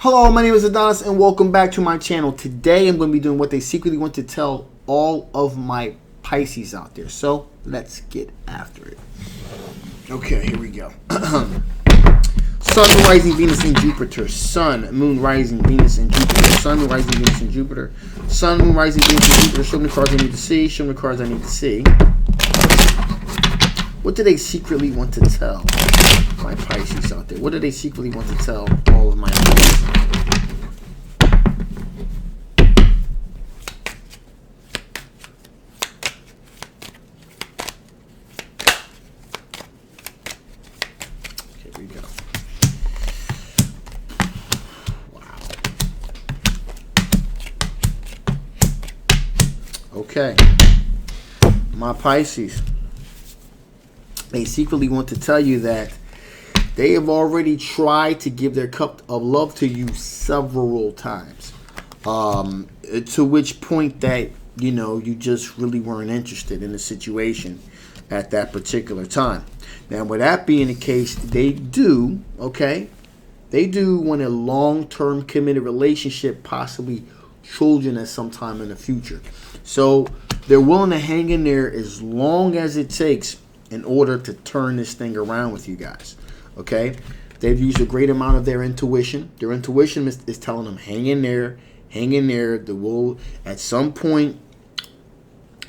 Hello, my name is Adonis and welcome back to my channel. Today I'm going to be doing what they secretly want to tell all of my Pisces out there. So let's get after it. Okay, here we go. Sun, Moon, Rising, Venus, and Jupiter. Sun, Moon, Rising, Venus, and Jupiter. Sun, Moon, Rising, Venus, and Jupiter. Sun, Moon, Rising, Venus, and Jupiter. Show me the cards I need to see. Show me the cards I need to see. What do they secretly want to tell my Pisces out there? What do they secretly want to tell all of my Pisces? Here we go. Wow. Okay. My Pisces. They secretly want to tell you that they have already tried to give their cup of love to you several times. To which point that, you just really weren't interested in the situation at that particular time. Now, with that being the case, they do want a long-term committed relationship, possibly children at some time in the future. So they're willing to hang in there as long as it takes in order to turn this thing around with you guys. Okay? They've used a great amount of their intuition. Their intuition is telling them, hang in there. The will at some point,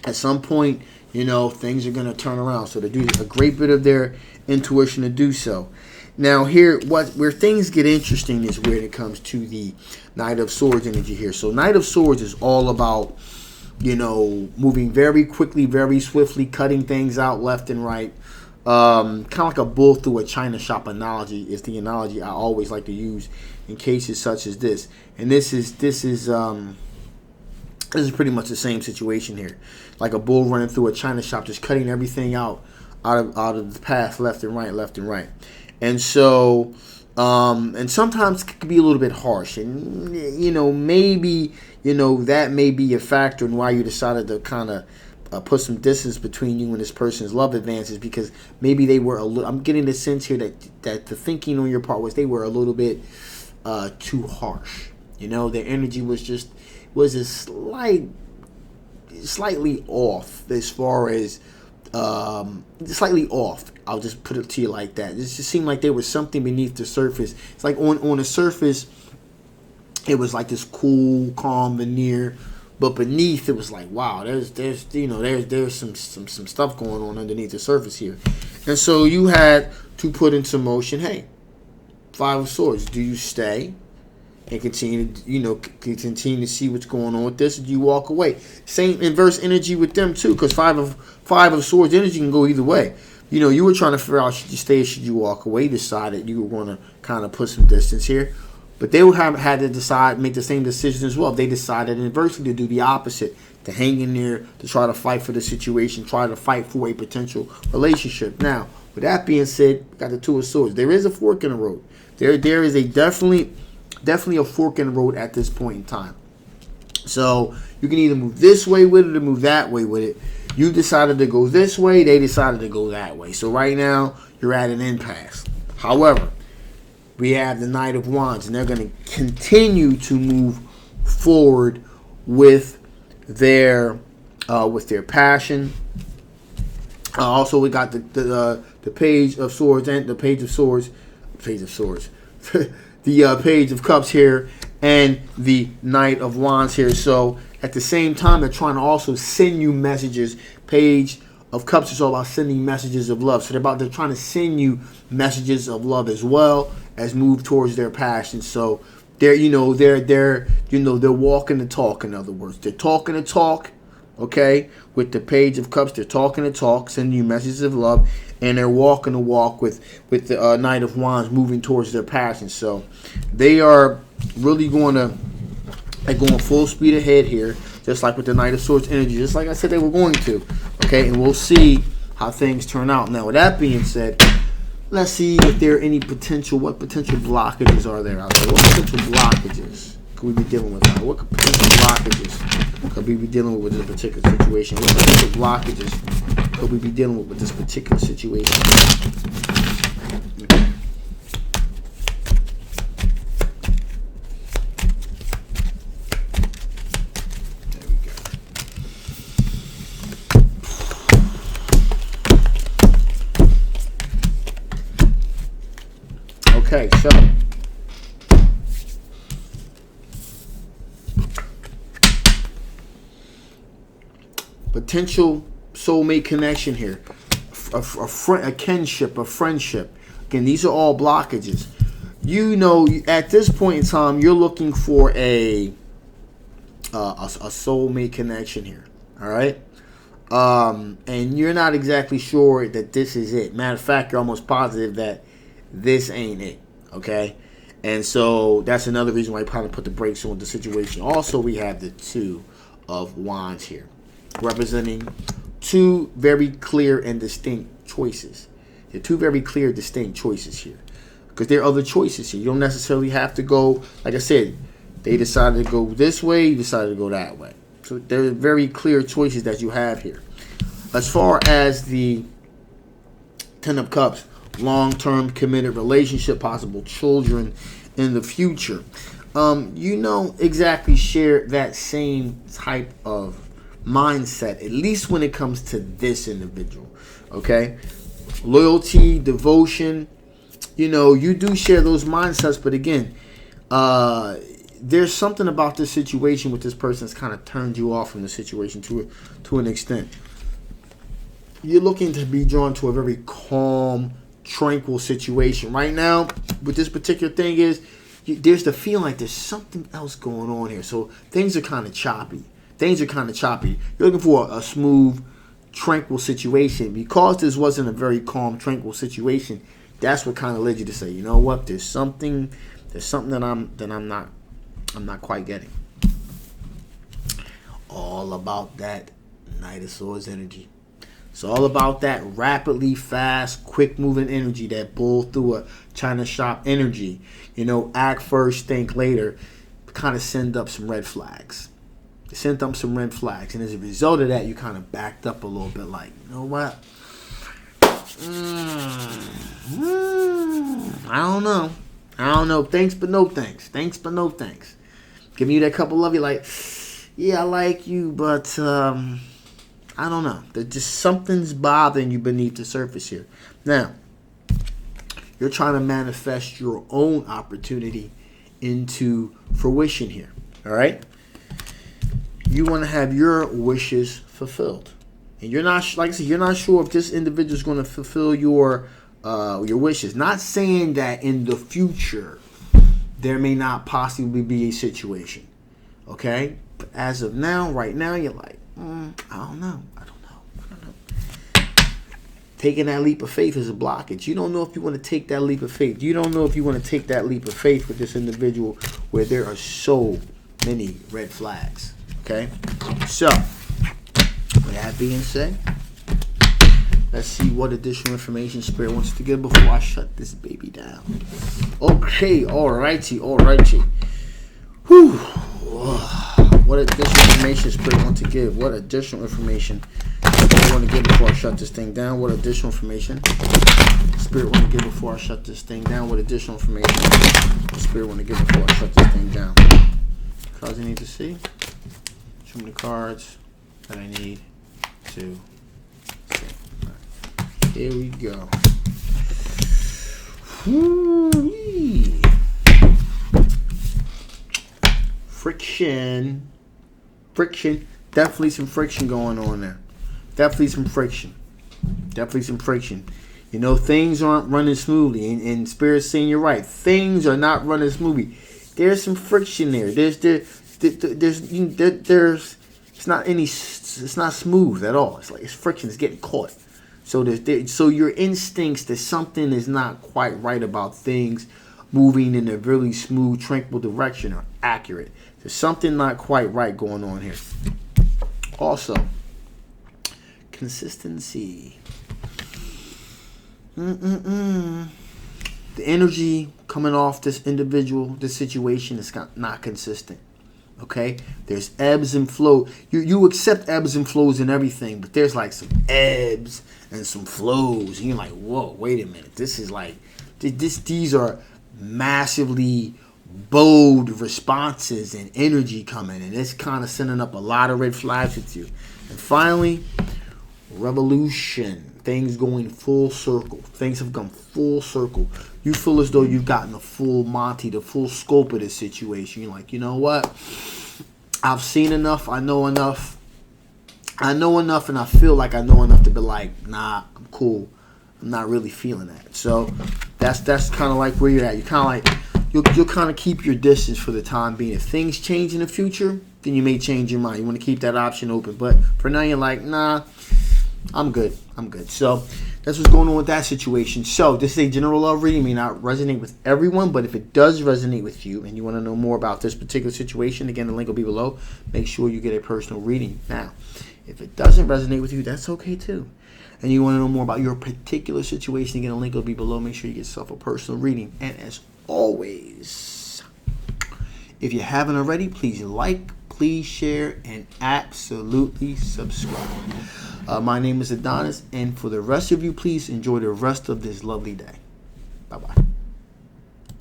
things are going to turn around. So they do a great bit of their intuition to do so. Now here, where things get interesting is when it comes to the Knight of Swords energy here. So Knight of Swords is all about moving very quickly, very swiftly, cutting things out left and right. Kind of like a bull through a china shop analogy is the analogy I always like to use in cases such as this. And this is pretty much the same situation here. Like a bull running through a china shop, just cutting everything out of the path left and right. And so, and sometimes it can be a little bit harsh. And, maybe that may be a factor in why you decided to kind of put some distance between you and this person's love advances, because maybe they were I'm getting the sense here that the thinking on your part was they were a little bit too harsh. Their energy was a slightly off as far as slightly off. I'll just put it to you like that. It just seemed like there was something beneath the surface. It's like on the surface, it was like this cool, calm veneer, but beneath it was like, wow, there's some stuff going on underneath the surface here. And so you had to put into motion, hey, Five of Swords, do you stay and continue to see what's going on with this, or do you walk away? Same inverse energy with them too, because five of Swords energy can go either way. You were trying to figure out, should you stay or should you walk away? You decided you were going to kind of put some distance here. But they would have had to make the same decision as well. They decided inversely to do the opposite, to hang in there, to try to fight for the situation, try to fight for a potential relationship. Now, with that being said, we got the Two of Swords. There is a fork in the road. There is a definitely a fork in the road at this point in time. So you can either move this way with it or move that way with it. You decided to go this way. They decided to go that way. So right now, you're at an impasse. However, we have the Knight of Wands, and they're going to continue to move forward with their passion. Also, we got the Page of Swords and the Page of Cups here, and the Knight of Wands here. So at the same time, they're trying to also send you messages. Page of Cups is all about sending messages of love. So they're trying to send you messages of love as well as move towards their passion. So they're walking the talk. In other words, they're talking the talk. Okay, with the Page of Cups, they're talking the talk, sending you messages of love, and they're walking the walk with the Knight of Wands, moving towards their passion. So they are really going full speed ahead here, just like with the Knight of Swords energy, just like I said they were going to. Okay, and we'll see how things turn out. Now, with that being said, let's see if there are what potential blockages are there out there. What potential blockages could we be dealing with now? What potential blockages could we be dealing with this particular situation? What potential blockages could we be dealing with this particular situation? Okay, so potential soulmate connection here, a kinship, a friendship. Again, these are all blockages. You know, at this point in time, you're looking for a soulmate connection here. All right, and you're not exactly sure that this is it. Matter of fact, you're almost positive that this ain't it. Okay, and so that's another reason why you probably put the brakes on the situation. Also, we have the Two of Wands here, representing two very clear and distinct choices. There are two very clear, distinct choices here. Because there are other choices here. You don't necessarily have to go, like I said, they decided to go this way, you decided to go that way. So there are very clear choices that you have here. As far as the Ten of Cups, long-term committed relationship, possible children in the future. You don't exactly share that same type of mindset, at least when it comes to this individual. Okay? Loyalty, devotion, you know, you do share those mindsets, but again, there's something about this situation with this person that's kind of turned you off from the situation to an extent. You're looking to be drawn to a very calm, tranquil situation. Right now, with this particular thing is, there's the feeling like there's something else going on here. So things are kind of choppy. You're looking for a smooth, tranquil situation. Because this wasn't a very calm, tranquil situation, that's what kind of led you to say, you know what? There's something that I'm not quite getting. All about that Knight of Swords energy. It's all about that rapidly fast, quick moving energy, that bull through a China shop energy. You know, act first, think later. Kind of send up some red flags. And as a result of that, you kind of backed up a little bit, like, you know what? I don't know. Thanks, but no thanks. Giving you that couple love, you're like, yeah, I like you, but I don't know. There's just something's bothering you beneath the surface here. Now, you're trying to manifest your own opportunity into fruition here. All right? You want to have your wishes fulfilled. And you're not, like I said, you're not sure if this individual is going to fulfill your wishes. Not saying that in the future there may not possibly be a situation. Okay? But as of now, right now, you're like, I don't know. Taking that leap of faith is a blockage. You don't know if you want to take that leap of faith. You don't know if you want to take that leap of faith with this individual where there are so many red flags. Okay? So, with that being said, let's see what additional information Spirit wants to give before I shut this baby down. Okay, alrighty. Whew. What additional information Spirit wants to give? What additional information I want to give before I shut this thing down? What additional information Spirit want to give before I shut this thing down? What additional information Spirit want to give before I shut this thing down? Cards I need to see. Show me the cards that I need to see. Right. Here we go. Whoo-wee. Friction. Definitely some friction going on there. Definitely some friction. You know, things aren't running smoothly. And Spirit's saying you're right. Things are not running smoothly. There's some friction there. It's not smooth at all. It's like it's friction. It's getting caught. So your instincts that something is not quite right about things moving in a really smooth, tranquil direction are accurate. There's something not quite right going on here. Also, consistency. The energy coming off this individual, this situation is not consistent. Okay? There's ebbs and flows. You accept ebbs and flows and everything, but there's like some ebbs and some flows. And you're like, whoa, wait a minute. This is like, these are massively bold responses and energy coming, and it's kind of sending up a lot of red flags with you. And finally, revolution. Things going full circle. Things have gone full circle. You feel as though you've gotten the full Monty, the full scope of this situation. You're like, you know what? I've seen enough. I know enough. And I feel like I know enough to be like, nah, I'm cool. I'm not really feeling that. So that's kind of like where you're at. You kind of like you'll kind of keep your distance for the time being. If things change in the future, then you may change your mind. You want to keep that option open. But for now, you're like, nah, I'm good. So that's what's going on with that situation. So this is a general love reading. It may not resonate with everyone, but if it does resonate with you and you want to know more about this particular situation, again, the link will be below. Make sure you get a personal reading. Now, if it doesn't resonate with you, that's okay too. And you want to know more about your particular situation, again, the link will be below. Make sure you get yourself a personal reading. And as always, if you haven't already, please like, please share, and absolutely subscribe. My name is Adonis, and for the rest of you, please enjoy the rest of this lovely day. Bye-bye.